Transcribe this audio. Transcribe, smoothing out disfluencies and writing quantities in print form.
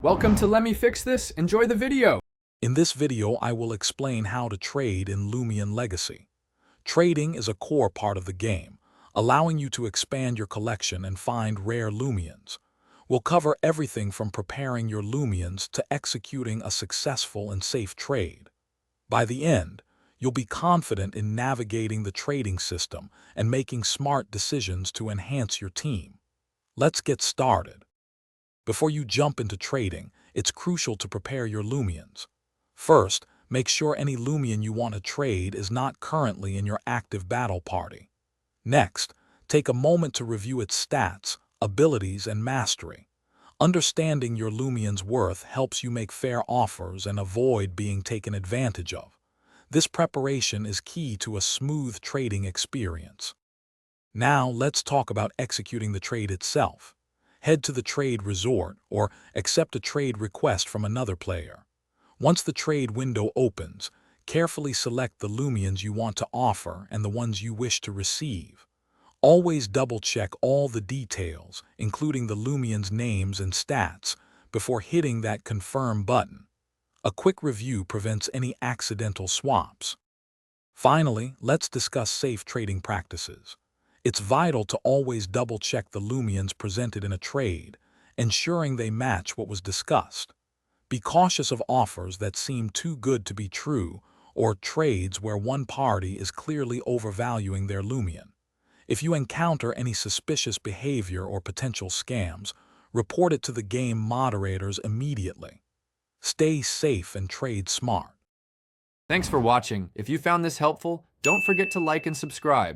Welcome to Let Me Fix This. Enjoy the video. In this video, I will explain how to trade in Loomian Legacy. Trading is a core part of the game, allowing you to expand your collection and find rare Loomians. We'll cover everything from preparing your Loomians to executing a successful and safe trade. By the end, you'll be confident in navigating the trading system and making smart decisions to enhance your team. Let's get started. Before you jump into trading, it's crucial to prepare your Loomians. First, make sure any Loomian you want to trade is not currently in your active battle party. Next, take a moment to review its stats, abilities, and mastery. Understanding your Loomian's worth helps you make fair offers and avoid being taken advantage of. This preparation is key to a smooth trading experience. Now, let's talk about executing the trade itself. Head to the trade resort or accept a trade request from another player. Once the trade window opens, carefully select the Loomians you want to offer and the ones you wish to receive. Always double-check all the details, including the Loomians' names and stats, before hitting that Confirm button. A quick review prevents any accidental swaps. Finally, let's discuss safe trading practices. It's vital to always double-check the Loomians presented in a trade, ensuring they match what was discussed. Be cautious of offers that seem too good to be true or trades where one party is clearly overvaluing their Loomian. If you encounter any suspicious behavior or potential scams, report it to the game moderators immediately. Stay safe and trade smart. Thanks for watching. If you found this helpful, don't forget to like and subscribe.